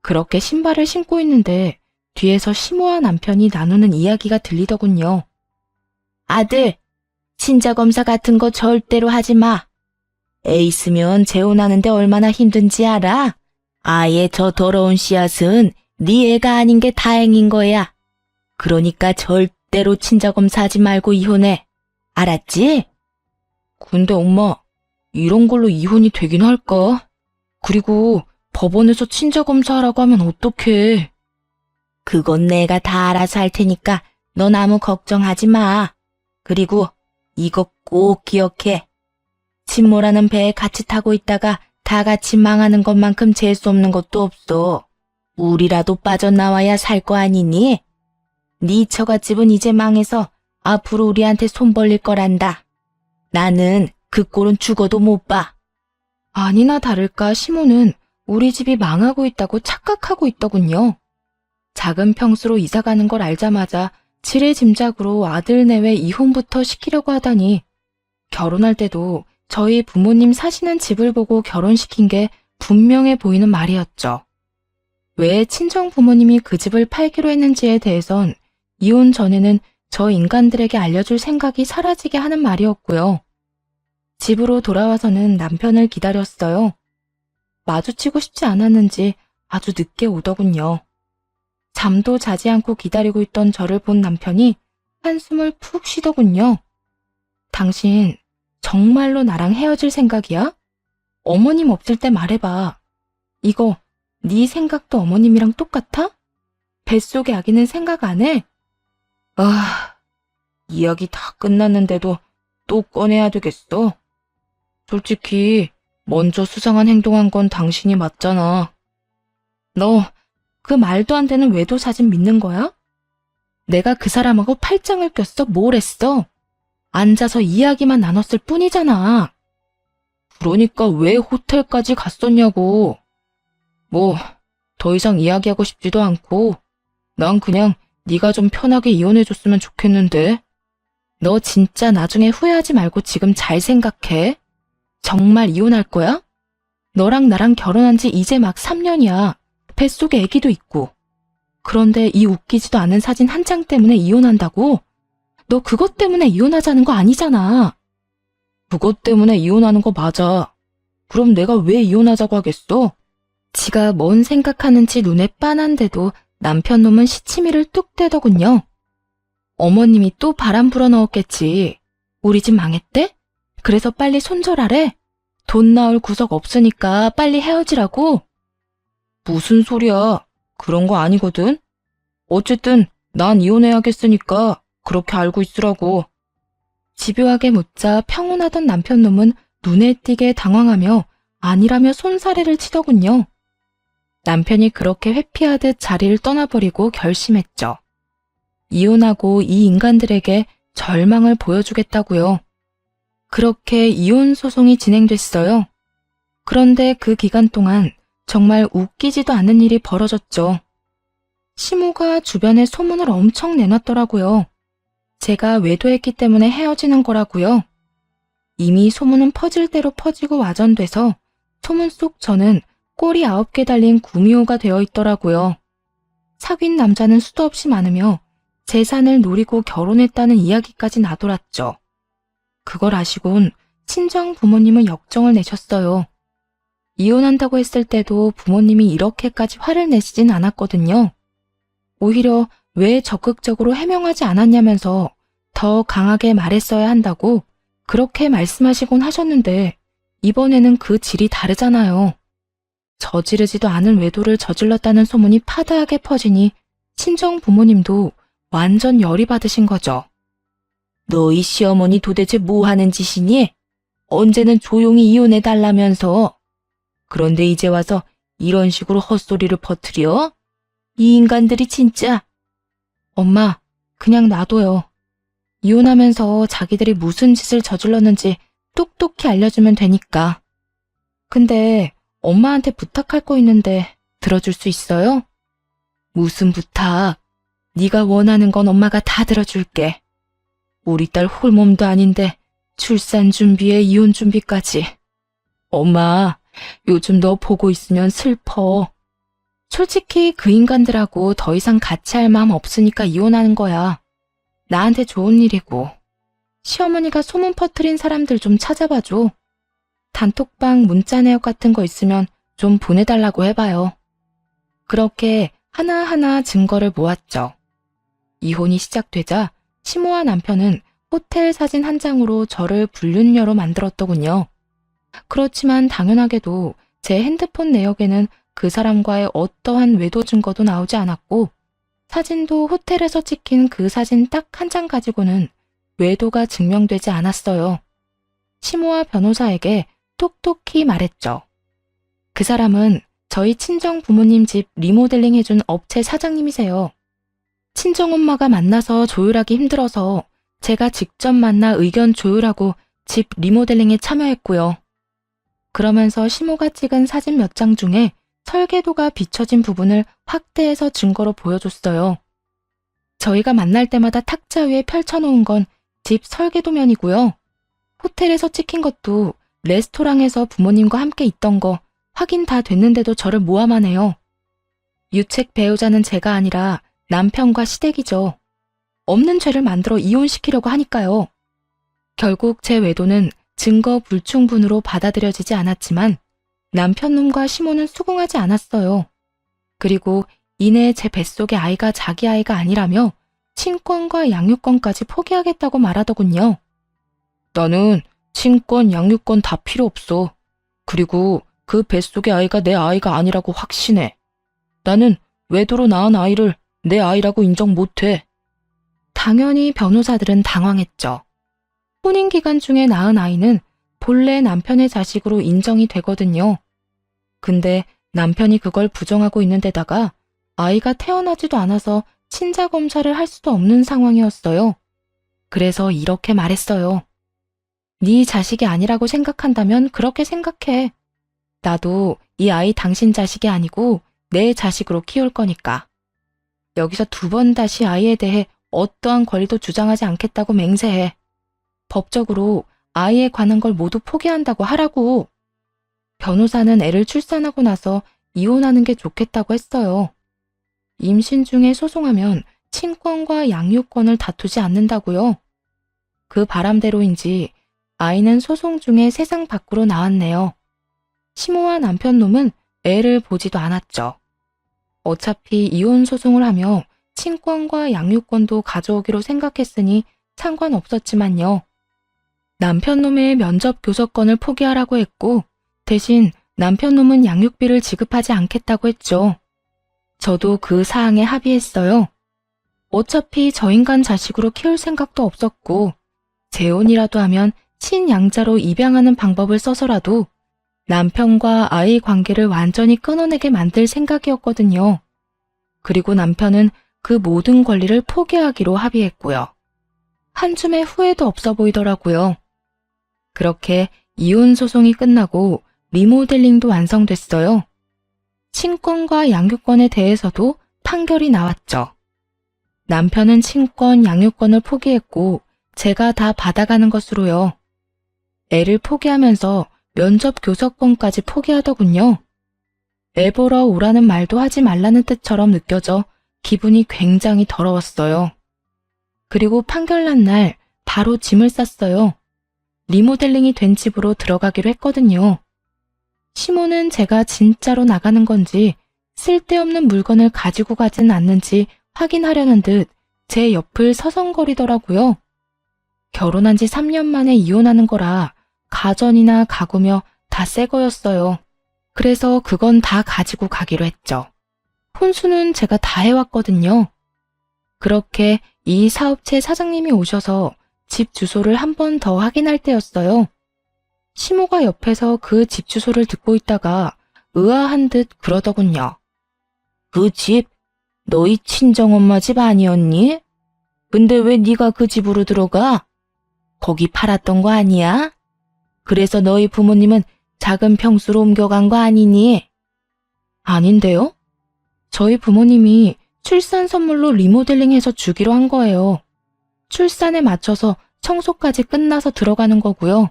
그렇게 신발을 신고 있는데 뒤에서 시모와 남편이 나누는 이야기가 들리더군요. 아들, 친자검사 같은 거 절대로 하지 마. 애 있으면 재혼하는데 얼마나 힘든지 알아? 아예 저 더러운 씨앗은 네 애가 아닌 게 다행인 거야. 그러니까 절대로 친자검사 하지 말고 이혼해. 알았지? 근데 엄마, 이런 걸로 이혼이 되긴 할까? 그리고 법원에서 친자검사하라고 하면 어떡해? 그건 내가 다 알아서 할 테니까 넌 아무 걱정하지 마. 그리고 이거 꼭 기억해. 친모라는 배에 같이 타고 있다가 다 같이 망하는 것만큼 재수 없는 것도 없어. 우리라도 빠져나와야 살 거 아니니? 네 처갓집은 이제 망해서 앞으로 우리한테 손 벌릴 거란다. 나는 그 꼴은 죽어도 못 봐. 아니나 다를까 시모는 우리 집이 망하고 있다고 착각하고 있더군요. 작은 평수로 이사가는 걸 알자마자 지레짐작으로 아들 내외 이혼부터 시키려고 하다니 결혼할 때도 저희 부모님 사시는 집을 보고 결혼시킨 게 분명해 보이는 말이었죠. 왜 친정 부모님이 그 집을 팔기로 했는지에 대해선 이혼 전에는 저 인간들에게 알려줄 생각이 사라지게 하는 말이었고요. 집으로 돌아와서는 남편을 기다렸어요. 마주치고 싶지 않았는지 아주 늦게 오더군요. 잠도 자지 않고 기다리고 있던 저를 본 남편이 한숨을 푹 쉬더군요. 당신 정말로 나랑 헤어질 생각이야? 어머님 없을 때 말해봐. 이거 네 생각도 어머님이랑 똑같아? 뱃속의 아기는 생각 안 해? 아, 이야기 다 끝났는데도 또 꺼내야 되겠어. 솔직히 먼저 수상한 행동한 건 당신이 맞잖아. 너 그 말도 안 되는 외도 사진 믿는 거야? 내가 그 사람하고 팔짱을 꼈어? 뭘 했어? 앉아서 이야기만 나눴을 뿐이잖아. 그러니까 왜 호텔까지 갔었냐고. 뭐 더 이상 이야기하고 싶지도 않고 난 그냥 네가 좀 편하게 이혼해줬으면 좋겠는데. 너 진짜 나중에 후회하지 말고 지금 잘 생각해. 정말 이혼할 거야? 너랑 나랑 결혼한 지 이제 막 3년이야. 뱃속에 아기도 있고. 그런데 이 웃기지도 않은 사진 한 장 때문에 이혼한다고? 너 그것 때문에 이혼하자는 거 아니잖아. 그것 때문에 이혼하는 거 맞아. 그럼 내가 왜 이혼하자고 하겠어? 지가 뭔 생각하는지 눈에 빤한데도 남편 놈은 시치미를 뚝 떼더군요. 어머님이 또 바람 불어 넣었겠지. 우리 집 망했대? 그래서 빨리 손절하래? 돈 나올 구석 없으니까 빨리 헤어지라고? 무슨 소리야. 그런 거 아니거든. 어쨌든 난 이혼해야겠으니까 그렇게 알고 있으라고. 집요하게 묻자 평온하던 남편 놈은 눈에 띄게 당황하며 아니라며 손사래를 치더군요. 남편이 그렇게 회피하듯 자리를 떠나버리고 결심했죠. 이혼하고 이 인간들에게 절망을 보여주겠다고요. 그렇게 이혼 소송이 진행됐어요. 그런데 그 기간 동안 정말 웃기지도 않은 일이 벌어졌죠. 시모가 주변에 소문을 엄청 내놨더라고요. 제가 외도했기 때문에 헤어지는 거라고요. 이미 소문은 퍼질 대로 퍼지고 와전돼서 소문 속 저는 꼬리 9개 달린 구미호가 되어 있더라고요. 사귄 남자는 수도 없이 많으며 재산을 노리고 결혼했다는 이야기까지 나돌았죠. 그걸 아시곤 친정 부모님은 역정을 내셨어요. 이혼한다고 했을 때도 부모님이 이렇게까지 화를 내시진 않았거든요. 오히려 왜 적극적으로 해명하지 않았냐면서 더 강하게 말했어야 한다고 그렇게 말씀하시곤 하셨는데 이번에는 그 질이 다르잖아요. 저지르지도 않은 외도를 저질렀다는 소문이 파다하게 퍼지니 친정 부모님도 완전 열이 받으신 거죠. 너희 시어머니 도대체 뭐 하는 짓이니? 언제는 조용히 이혼해달라면서. 그런데 이제 와서 이런 식으로 헛소리를 퍼뜨려? 이 인간들이 진짜. 엄마, 그냥 놔둬요. 이혼하면서 자기들이 무슨 짓을 저질렀는지 똑똑히 알려주면 되니까. 근데 엄마한테 부탁할 거 있는데 들어줄 수 있어요? 무슨 부탁? 네가 원하는 건 엄마가 다 들어줄게. 우리 딸 홀몸도 아닌데 출산 준비에 이혼 준비까지. 엄마, 요즘 너 보고 있으면 슬퍼. 솔직히 그 인간들하고 더 이상 같이 할 마음 없으니까 이혼하는 거야. 나한테 좋은 일이고. 시어머니가 소문 퍼뜨린 사람들 좀 찾아봐줘. 단톡방 문자 내역 같은 거 있으면 좀 보내달라고 해봐요. 그렇게 하나하나 증거를 모았죠. 이혼이 시작되자 시모와 남편은 호텔 사진 한 장으로 저를 불륜녀로 만들었더군요. 그렇지만 당연하게도 제 핸드폰 내역에는 그 사람과의 어떠한 외도 증거도 나오지 않았고, 사진도 호텔에서 찍힌 그 사진 딱 한 장 가지고는 외도가 증명되지 않았어요. 시모와 변호사에게 톡톡히 말했죠. 그 사람은 저희 친정 부모님 집 리모델링 해준 업체 사장님이세요. 친정엄마가 만나서 조율하기 힘들어서 제가 직접 만나 의견 조율하고 집 리모델링에 참여했고요. 그러면서 시모가 찍은 사진 몇 장 중에 설계도가 비춰진 부분을 확대해서 증거로 보여줬어요. 저희가 만날 때마다 탁자 위에 펼쳐놓은 건 집 설계도면이고요. 호텔에서 찍힌 것도 레스토랑에서 부모님과 함께 있던 거 확인 다 됐는데도 저를 모함만 해요. 유책 배우자는 제가 아니라 남편과 시댁이죠. 없는 죄를 만들어 이혼시키려고 하니까요. 결국 제 외도는 증거 불충분으로 받아들여지지 않았지만 남편 놈과 시모는 수긍하지 않았어요. 그리고 이내 제 뱃속의 아이가 자기 아이가 아니라며 친권과 양육권까지 포기하겠다고 말하더군요. 나는 친권, 양육권 다 필요 없어. 그리고 그 뱃속의 아이가 내 아이가 아니라고 확신해. 나는 외도로 낳은 아이를 내 아이라고 인정 못해. 당연히 변호사들은 당황했죠. 혼인 기간 중에 낳은 아이는 본래 남편의 자식으로 인정이 되거든요. 근데 남편이 그걸 부정하고 있는 데다가 아이가 태어나지도 않아서 친자 검사를 할 수도 없는 상황이었어요. 그래서 이렇게 말했어요. 네 자식이 아니라고 생각한다면 그렇게 생각해. 나도 이 아이 당신 자식이 아니고 내 자식으로 키울 거니까. 여기서 두 번 다시 아이에 대해 어떠한 권리도 주장하지 않겠다고 맹세해. 법적으로 아이에 관한 걸 모두 포기한다고 하라고. 변호사는 애를 출산하고 나서 이혼하는 게 좋겠다고 했어요. 임신 중에 소송하면 친권과 양육권을 다투지 않는다고요. 그 바람대로인지 아이는 소송 중에 세상 밖으로 나왔네요. 시모와 남편 놈은 애를 보지도 않았죠. 어차피 이혼 소송을 하며 친권과 양육권도 가져오기로 생각했으니 상관없었지만요. 남편 놈의 면접 교섭권을 포기하라고 했고 대신 남편 놈은 양육비를 지급하지 않겠다고 했죠. 저도 그 사항에 합의했어요. 어차피 저 인간 자식으로 키울 생각도 없었고 재혼이라도 하면 친양자로 입양하는 방법을 써서라도 남편과 아이 관계를 완전히 끊어내게 만들 생각이었거든요. 그리고 남편은 그 모든 권리를 포기하기로 합의했고요. 한 줌의 후회도 없어 보이더라고요. 그렇게 이혼 소송이 끝나고 리모델링도 완성됐어요. 친권과 양육권에 대해서도 판결이 나왔죠. 남편은 친권, 양육권을 포기했고 제가 다 받아가는 것으로요. 애를 포기하면서 면접 교섭권까지 포기하더군요. 애 보러 오라는 말도 하지 말라는 뜻처럼 느껴져 기분이 굉장히 더러웠어요. 그리고 판결 난 날 바로 짐을 쌌어요. 리모델링이 된 집으로 들어가기로 했거든요. 시모는 제가 진짜로 나가는 건지 쓸데없는 물건을 가지고 가진 않는지 확인하려는 듯 제 옆을 서성거리더라고요. 결혼한 지 3년 만에 이혼하는 거라 가전이나 가구며 다 새 거였어요. 그래서 그건 다 가지고 가기로 했죠. 혼수는 제가 다 해왔거든요. 그렇게 이 사업체 사장님이 오셔서 집 주소를 한 번 더 확인할 때였어요. 시모가 옆에서 그 집 주소를 듣고 있다가 의아한 듯 그러더군요. 그 집 너희 친정엄마 집 아니었니? 근데 왜 네가 그 집으로 들어가? 거기 팔았던 거 아니야? 그래서 너희 부모님은 작은 평수로 옮겨간 거 아니니? 아닌데요? 저희 부모님이 출산 선물로 리모델링해서 주기로 한 거예요. 출산에 맞춰서 청소까지 끝나서 들어가는 거고요.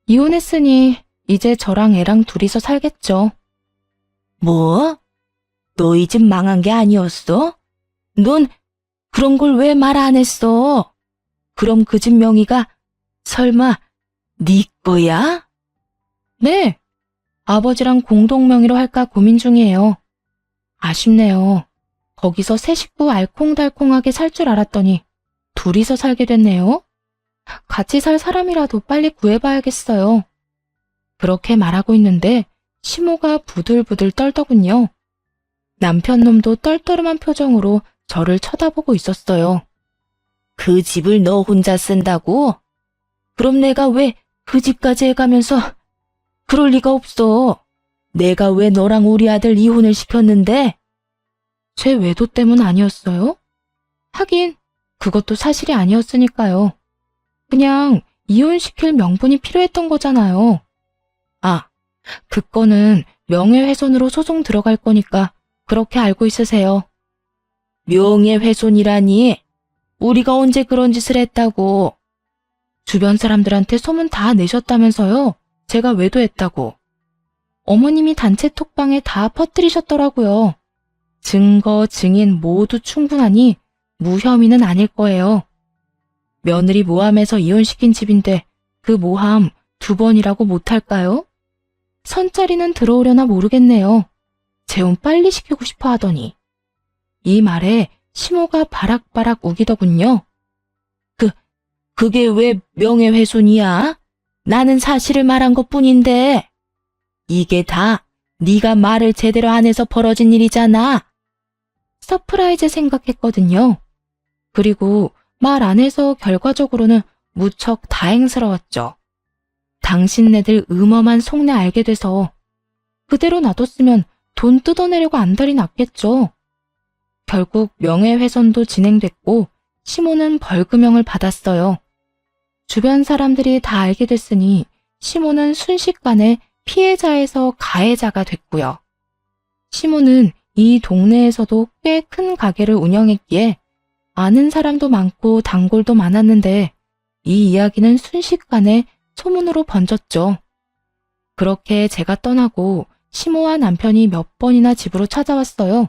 이혼했으니 이제 저랑 애랑 둘이서 살겠죠. 뭐? 너희 집 망한 게 아니었어? 넌 그런 걸 왜 말 안 했어? 그럼 그 집 명의가 설마 네 거야? 네, 아버지랑 공동 명의로 할까 고민 중이에요. 아쉽네요. 거기서 새 식구 알콩달콩하게 살 줄 알았더니 둘이서 살게 됐네요. 같이 살 사람이라도 빨리 구해봐야겠어요. 그렇게 말하고 있는데 시모가 부들부들 떨더군요. 남편 놈도 떨떠름한 표정으로 저를 쳐다보고 있었어요. 그 집을 너 혼자 쓴다고? 그럼 내가 왜 그 집까지 해가면서 그럴 리가 없어. 내가 왜 너랑 우리 아들 이혼을 시켰는데? 제 외도 때문 아니었어요? 하긴 그것도 사실이 아니었으니까요. 그냥 이혼시킬 명분이 필요했던 거잖아요. 아, 그 건은 명예훼손으로 소송 들어갈 거니까 그렇게 알고 있으세요. 명예훼손이라니? 우리가 언제 그런 짓을 했다고? 주변 사람들한테 소문 다 내셨다면서요. 제가 외도했다고. 어머님이 단체 톡방에 다 퍼뜨리셨더라고요. 증거, 증인 모두 충분하니 무혐의는 아닐 거예요. 며느리 모함해서 이혼시킨 집인데 그 모함 2번이라고 못할까요? 선자리는 들어오려나 모르겠네요. 재혼 빨리 시키고 싶어 하더니. 이 말에 시모가 바락바락 우기더군요. 그게 왜 명예훼손이야? 나는 사실을 말한 것뿐인데. 이게 다 네가 말을 제대로 안 해서 벌어진 일이잖아. 서프라이즈 생각했거든요. 그리고 말 안 해서 결과적으로는 무척 다행스러웠죠. 당신네들 음험한 속내 알게 돼서 그대로 놔뒀으면 돈 뜯어내려고 안달이 났겠죠. 결국 명예훼손도 진행됐고 시모는 벌금형을 받았어요. 주변 사람들이 다 알게 됐으니 시모는 순식간에 피해자에서 가해자가 됐고요. 시모는 이 동네에서도 꽤 큰 가게를 운영했기에 아는 사람도 많고 단골도 많았는데 이 이야기는 순식간에 소문으로 번졌죠. 그렇게 제가 떠나고 시모와 남편이 몇 번이나 집으로 찾아왔어요.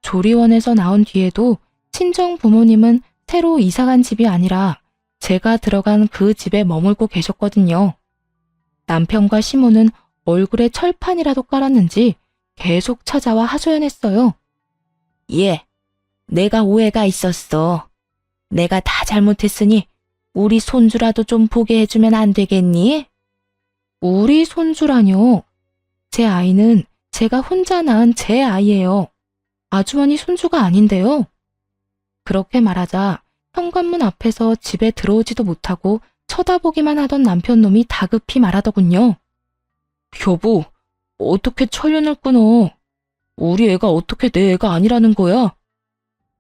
조리원에서 나온 뒤에도 친정 부모님은 새로 이사간 집이 아니라 제가 들어간 그 집에 머물고 계셨거든요. 남편과 시모는 얼굴에 철판이라도 깔았는지 계속 찾아와 하소연했어요. 내가 오해가 있었어. 내가 다 잘못했으니 우리 손주라도 좀 보게 해주면 안 되겠니? 우리 손주라뇨. 제 아이는 제가 혼자 낳은 제 아이예요. 아주머니 손주가 아닌데요. 그렇게 말하자 현관문 앞에서 집에 들어오지도 못하고 쳐다보기만 하던 남편놈이 다급히 말하더군요. 여보, 어떻게 철련을 끊어? 우리 애가 어떻게 내 애가 아니라는 거야?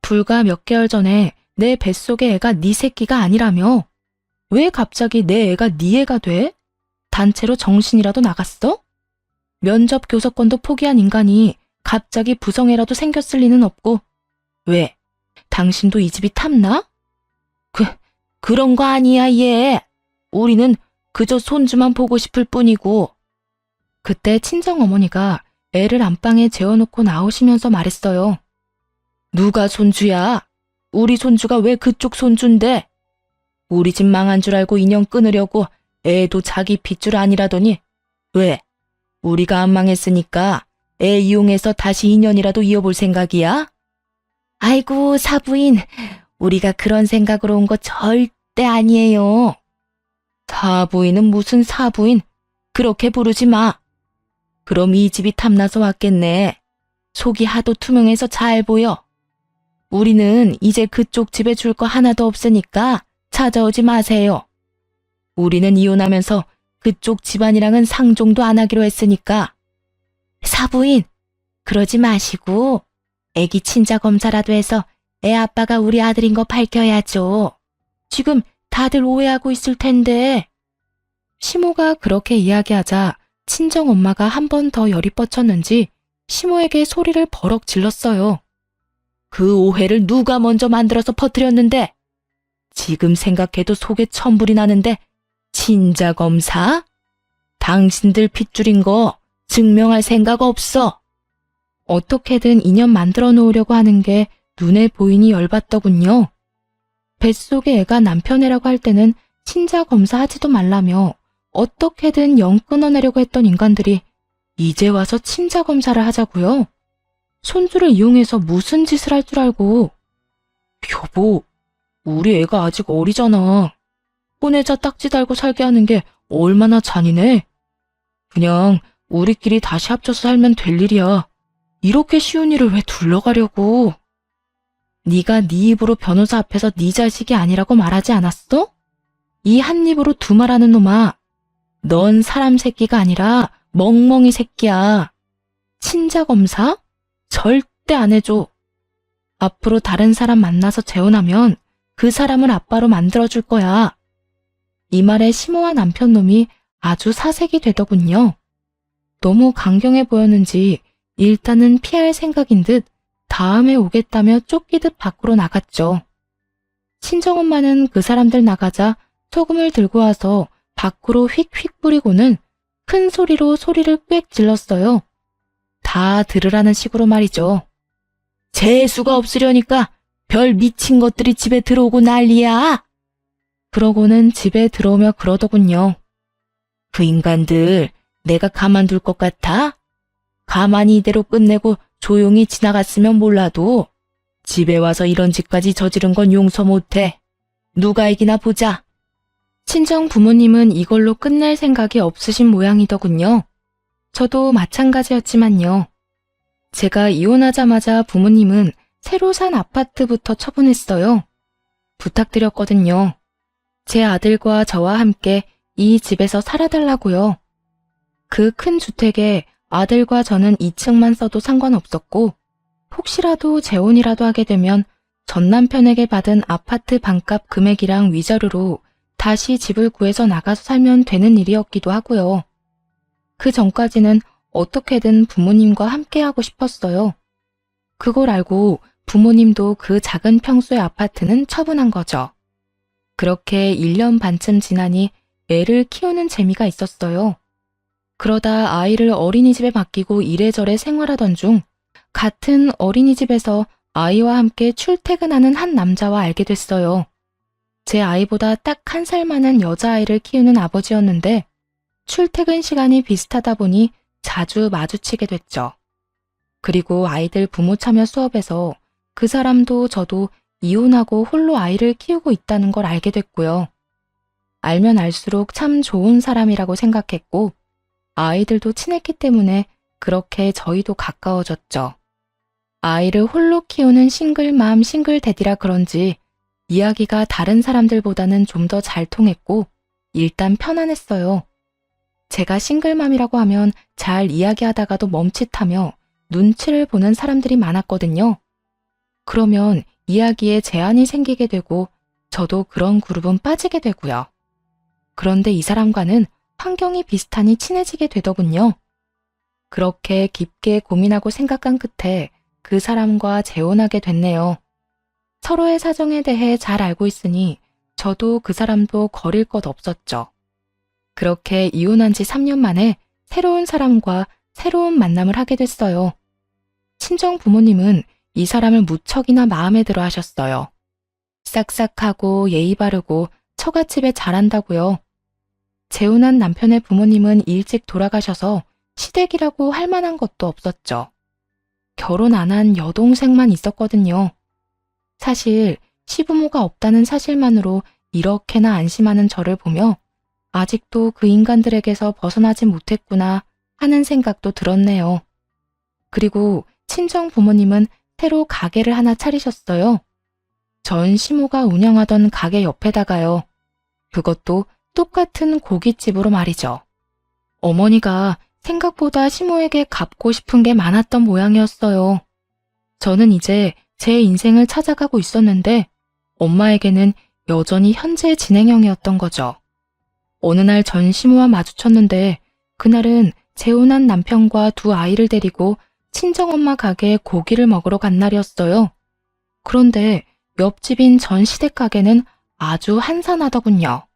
불과 몇 개월 전에 내 뱃속의 애가 네 새끼가 아니라며? 왜 갑자기 내 애가 네 애가 돼? 단체로 정신이라도 나갔어? 면접 교섭권도 포기한 인간이 갑자기 부성애라도 생겼을 리는 없고. 왜? 당신도 이 집이 탐나? 그런 거 아니야, 얘. 우리는 그저 손주만 보고 싶을 뿐이고. 그때 친정어머니가 애를 안방에 재워놓고 나오시면서 말했어요. 누가 손주야? 우리 손주가 왜 그쪽 손주인데? 우리 집 망한 줄 알고 인연 끊으려고 애도 자기 핏줄 아니라더니 왜? 우리가 안 망했으니까 애 이용해서 다시 인연이라도 이어볼 생각이야? 아이고, 사부인. 우리가 그런 생각으로 온 거 절대 아니에요. 사부인은 무슨 사부인? 그렇게 부르지 마. 그럼 이 집이 탐나서 왔겠네. 속이 하도 투명해서 잘 보여. 우리는 이제 그쪽 집에 줄 거 하나도 없으니까 찾아오지 마세요. 우리는 이혼하면서 그쪽 집안이랑은 상종도 안 하기로 했으니까. 사부인, 그러지 마시고 애기 친자 검사라도 해서 애 아빠가 우리 아들인 거 밝혀야죠. 지금 다들 오해하고 있을 텐데. 시모가 그렇게 이야기하자 친정엄마가 한 번 더 열이 뻗쳤는지 시모에게 소리를 버럭 질렀어요. 그 오해를 누가 먼저 만들어서 퍼뜨렸는데? 지금 생각해도 속에 천불이 나는데 친자 검사? 당신들 핏줄인 거 증명할 생각 없어. 어떻게든 인연 만들어 놓으려고 하는 게 눈에 보이니 열받더군요. 뱃속의 애가 남편 애라고 할 때는 친자 검사하지도 말라며 어떻게든 영 끊어내려고 했던 인간들이 이제 와서 친자 검사를 하자고요? 손주를 이용해서 무슨 짓을 할 줄 알고. 여보, 우리 애가 아직 어리잖아. 혼외자 딱지 달고 살게 하는 게 얼마나 잔인해. 그냥 우리끼리 다시 합쳐서 살면 될 일이야. 이렇게 쉬운 일을 왜 둘러가려고. 네가 네 입으로 변호사 앞에서 네 자식이 아니라고 말하지 않았어? 이 한 입으로 두 말하는 놈아. 넌 사람 새끼가 아니라 멍멍이 새끼야. 친자 검사? 절대 안 해줘. 앞으로 다른 사람 만나서 재혼하면 그 사람을 아빠로 만들어줄 거야. 이 말에 시모와 남편 놈이 아주 사색이 되더군요. 너무 강경해 보였는지 일단은 피할 생각인 듯 다음에 오겠다며 쫓기듯 밖으로 나갔죠. 친정엄마는 그 사람들 나가자 소금을 들고 와서 밖으로 휙휙 뿌리고는 큰 소리로 소리를 꽥 질렀어요. 다 들으라는 식으로 말이죠. 재수가 없으려니까 별 미친 것들이 집에 들어오고 난리야. 그러고는 집에 들어오며 그러더군요. 그 인간들 내가 가만둘 것 같아? 가만히 이대로 끝내고 조용히 지나갔으면 몰라도 집에 와서 이런 짓까지 저지른 건 용서 못해. 누가 이기나 보자. 친정 부모님은 이걸로 끝낼 생각이 없으신 모양이더군요. 저도 마찬가지였지만요. 제가 이혼하자마자 부모님은 새로 산 아파트부터 처분했어요. 부탁드렸거든요. 제 아들과 저와 함께 이 집에서 살아달라고요. 그 큰 주택에 아들과 저는 2층만 써도 상관없었고 혹시라도 재혼이라도 하게 되면 전 남편에게 받은 아파트 반값 금액이랑 위자료로 다시 집을 구해서 나가서 살면 되는 일이었기도 하고요. 그 전까지는 어떻게든 부모님과 함께 하고 싶었어요. 그걸 알고 부모님도 그 작은 평수의 아파트는 처분한 거죠. 그렇게 1년 반쯤 지나니 애를 키우는 재미가 있었어요. 그러다 아이를 어린이집에 맡기고 이래저래 생활하던 중 같은 어린이집에서 아이와 함께 출퇴근하는 한 남자와 알게 됐어요. 제 아이보다 딱 1살 많은 여자아이를 키우는 아버지였는데 출퇴근 시간이 비슷하다 보니 자주 마주치게 됐죠. 그리고 아이들 부모 참여 수업에서 그 사람도 저도 이혼하고 홀로 아이를 키우고 있다는 걸 알게 됐고요. 알면 알수록 참 좋은 사람이라고 생각했고 아이들도 친했기 때문에 그렇게 저희도 가까워졌죠. 아이를 홀로 키우는 싱글맘 싱글대디라 그런지 이야기가 다른 사람들보다는 좀 더 잘 통했고 일단 편안했어요. 제가 싱글맘이라고 하면 잘 이야기하다가도 멈칫하며 눈치를 보는 사람들이 많았거든요. 그러면 이야기에 제한이 생기게 되고 저도 그런 그룹은 빠지게 되고요. 그런데 이 사람과는 환경이 비슷하니 친해지게 되더군요. 그렇게 깊게 고민하고 생각한 끝에 그 사람과 재혼하게 됐네요. 서로의 사정에 대해 잘 알고 있으니 저도 그 사람도 거릴 것 없었죠. 그렇게 이혼한 지 3년 만에 새로운 사람과 새로운 만남을 하게 됐어요. 친정 부모님은 이 사람을 무척이나 마음에 들어 하셨어요. 싹싹하고 예의 바르고 처갓집에 잘한다고요. 재혼한 남편의 부모님은 일찍 돌아가셔서 시댁이라고 할 만한 것도 없었죠. 결혼 안 한 여동생만 있었거든요. 사실 시부모가 없다는 사실만으로 이렇게나 안심하는 저를 보며 아직도 그 인간들에게서 벗어나지 못했구나 하는 생각도 들었네요. 그리고 친정 부모님은 새로 가게를 하나 차리셨어요. 전 시모가 운영하던 가게 옆에다가요. 그것도 똑같은 고깃집으로 말이죠. 어머니가 생각보다 시모에게 갚고 싶은 게 많았던 모양이었어요. 저는 이제 제 인생을 찾아가고 있었는데 엄마에게는 여전히 현재 진행형이었던 거죠. 어느 날 전 시모와 마주쳤는데 그날은 재혼한 남편과 두 아이를 데리고 친정엄마 가게에 고기를 먹으러 간 날이었어요. 그런데 옆집인 전 시댁 가게는 아주 한산하더군요.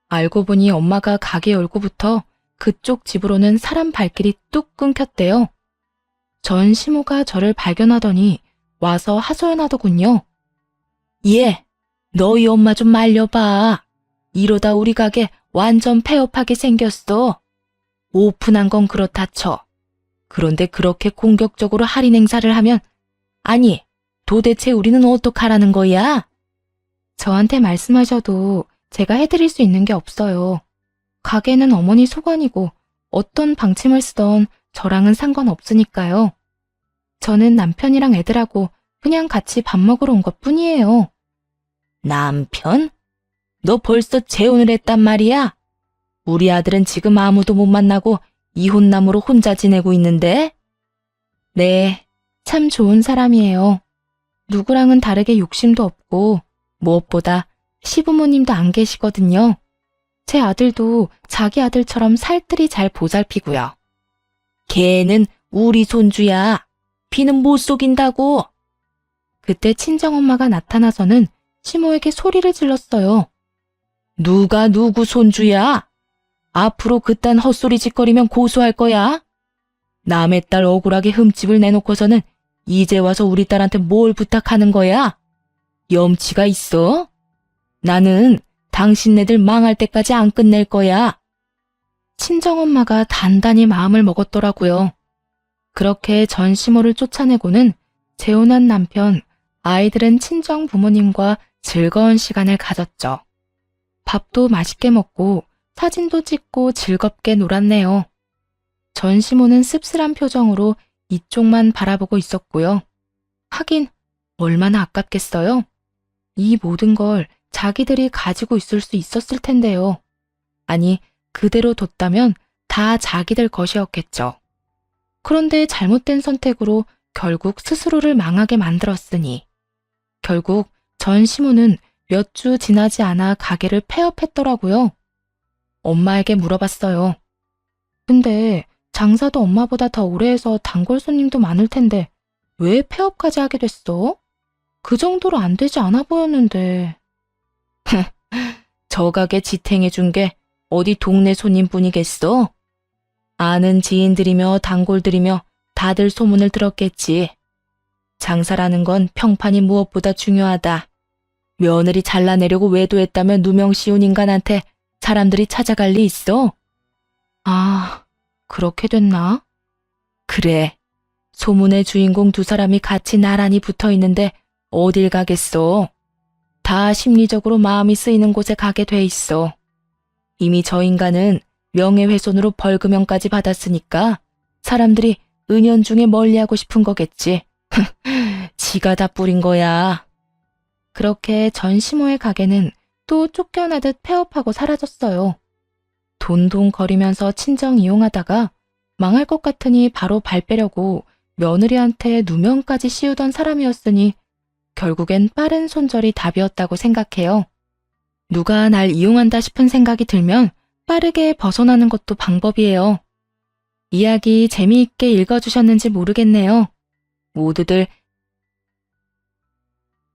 알고 보니 엄마가 가게 열고부터 그쪽 집으로는 사람 발길이 뚝 끊겼대요. 전 시모가 저를 발견하더니 와서 하소연하더군요. 얘, 너희 엄마 좀 말려봐. 이러다 우리 가게 완전 폐업하게 생겼어. 오픈한 건 그렇다 쳐. 그런데 그렇게 공격적으로 할인 행사를 하면, 아니, 도대체 우리는 어떡하라는 거야? 저한테 말씀하셔도 제가 해드릴 수 있는 게 없어요. 가게는 어머니 소관이고 어떤 방침을 쓰던 저랑은 상관없으니까요. 저는 남편이랑 애들하고 그냥 같이 밥 먹으러 온 것뿐이에요. 남편? 너 벌써 재혼을 했단 말이야? 우리 아들은 지금 아무도 못 만나고 이혼남으로 혼자 지내고 있는데? 네, 참 좋은 사람이에요. 누구랑은 다르게 욕심도 없고 무엇보다 시부모님도 안 계시거든요. 제 아들도 자기 아들처럼 살뜰히 잘 보살피고요. 걔는 우리 손주야. 피는 못 속인다고. 그때 친정엄마가 나타나서는 시모에게 소리를 질렀어요. 누가 누구 손주야? 앞으로 그딴 헛소리 짓거리면 고소할 거야. 남의 딸 억울하게 흠집을 내놓고서는 이제 와서 우리 딸한테 뭘 부탁하는 거야? 염치가 있어? 나는 당신네들 망할 때까지 안 끝낼 거야. 친정엄마가 단단히 마음을 먹었더라고요. 그렇게 전 시모를 쫓아내고는 재혼한 남편, 아이들은 친정 부모님과 즐거운 시간을 가졌죠. 밥도 맛있게 먹고 사진도 찍고 즐겁게 놀았네요. 전 시모는 씁쓸한 표정으로 이쪽만 바라보고 있었고요. 하긴 얼마나 아깝겠어요. 이 모든 걸 자기들이 가지고 있을 수 있었을 텐데요. 아니, 그대로 뒀다면 다 자기들 것이었겠죠. 그런데 잘못된 선택으로 결국 스스로를 망하게 만들었으니 결국 전 시모는 몇 주 지나지 않아 가게를 폐업했더라고요. 엄마에게 물어봤어요. 근데 장사도 엄마보다 더 오래 해서 단골 손님도 많을 텐데 왜 폐업까지 하게 됐어? 그 정도로 안 되지 않아 보였는데. 저 가게 지탱해준 게 어디 동네 손님뿐이겠어? 아는 지인들이며 단골들이며 다들 소문을 들었겠지. 장사라는 건 평판이 무엇보다 중요하다. 며느리 잘라내려고 외도했다며 누명 씌운 인간한테 사람들이 찾아갈 리 있어? 아, 그렇게 됐나? 그래. 소문의 주인공 두 사람이 같이 나란히 붙어 있는데 어딜 가겠어? 다 심리적으로 마음이 쓰이는 곳에 가게 돼 있어. 이미 저 인간은 명예훼손으로 벌금형까지 받았으니까 사람들이 은연중에 멀리하고 싶은 거겠지. 지가 다 뿌린 거야. 그렇게 전 시모의 가게는 또 쫓겨나듯 폐업하고 사라졌어요. 돈돈거리면서 친정 이용하다가 망할 것 같으니 바로 발 빼려고 며느리한테 누명까지 씌우던 사람이었으니 결국엔 빠른 손절이 답이었다고 생각해요. 누가 날 이용한다 싶은 생각이 들면 빠르게 벗어나는 것도 방법이에요. 이야기 재미있게 읽어주셨는지 모르겠네요. 모두들